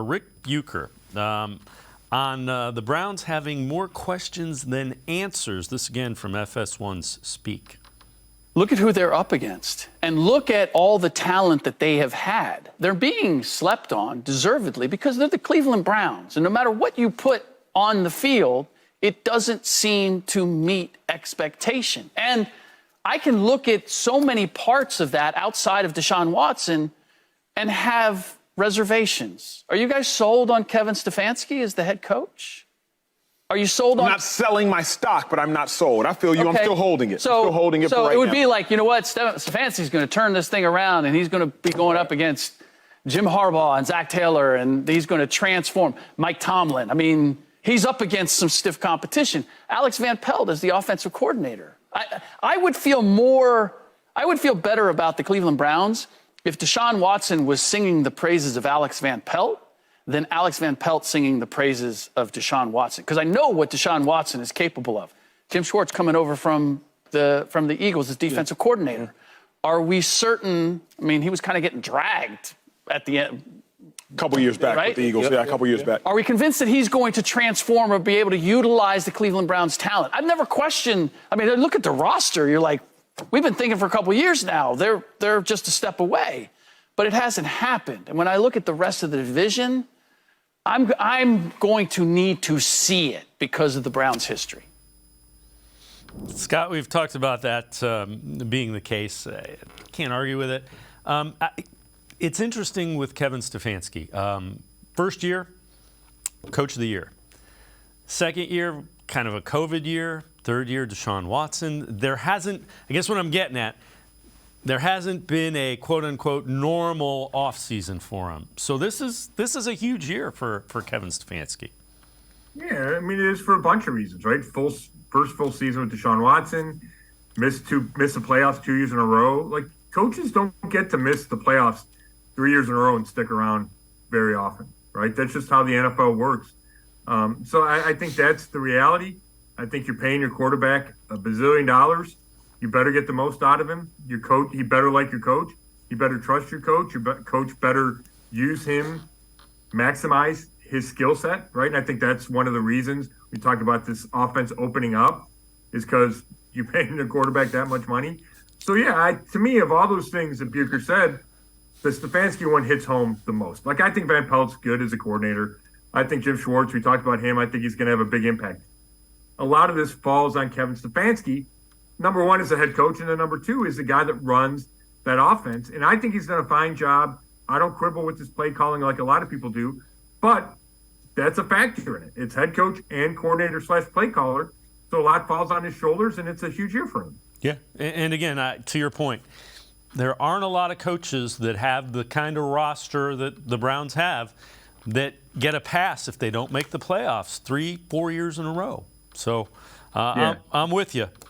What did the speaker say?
Ric Bucher on the Browns having more questions than answers. This again from FS1's Speak. Look at who they're up against, and look at all the talent that they have had. They're being slept on, deservedly, because they're the Cleveland Browns. And no matter what you put on the field, it doesn't seem to meet expectation. And I can look at so many parts of that outside of Deshaun Watson and have reservations. Are you guys sold on Kevin Stefanski as the head coach? Are you sold on? I'm not selling my stock, but I'm not sold. I feel you. Okay. I'm still holding it. So, I'm still holding it. So right it would now. be like, you know what? Stefanski's going to turn this thing around, and he's going to be going up against Jim Harbaugh and Zach Taylor, and he's going to transform Mike Tomlin. I mean, he's up against some stiff competition. Alex Van Pelt is the offensive coordinator. I would feel better about the Cleveland Browns if Deshaun Watson was singing the praises of Alex Van Pelt than Alex Van Pelt singing the praises of Deshaun Watson. Because I know what Deshaun Watson is capable of. Jim Schwartz coming over from the Eagles as defensive coordinator. Are we certain? I mean, he was kind of getting dragged at the end. A couple years back right? with the Eagles. Yeah, a couple years back. Are we convinced that he's going to transform or be able to utilize the Cleveland Browns' talent? I've never questioned. I mean, look at the roster. You're like, we've been thinking for a couple of years now. They're just a step away. But it hasn't happened. And when I look at the rest of the division, I'm going to need to see it because of the Browns' history. Scott, we've talked about that being the case. Can't argue with it. It's interesting with Kevin Stefanski. First year, Coach of the Year. Second year, kind of a COVID year. Third year, Deshaun Watson. There hasn't, I guess what I'm getting at, there hasn't been a quote-unquote normal offseason for him. So this is a huge year for Kevin Stefanski. Yeah, I mean, it is for a bunch of reasons, right? First full season with Deshaun Watson, missed the playoffs 2 years in a row. Like, coaches don't get to miss the playoffs 3 years in a row and stick around very often, right? That's just how the NFL works. So I think that's the reality. I think you're paying your quarterback $1 bazillion. You better get the most out of him. Your coach, he better like your coach. You better trust your coach. Your coach better use him, maximize his skill set, right? And I think that's one of the reasons we talked about this offense opening up is because you're paying the quarterback that much money. So, yeah, to me, of all those things that Bucher said, the Stefanski one hits home the most. Like, I think Van Pelt's good as a coordinator. I think Jim Schwartz, we talked about him, I think he's going to have a big impact. A lot of this falls on Kevin Stefanski. Number one is the head coach, and then number two is the guy that runs that offense. And I think he's done a fine job. I don't quibble with his play calling like a lot of people do, but that's a factor in it. It's head coach and coordinator / play caller. So a lot falls on his shoulders, and it's a huge year for him. Yeah, and again, to your point, there aren't a lot of coaches that have the kind of roster that the Browns have that get a pass if they don't make the playoffs 3-4 years in a row. So I'm with you.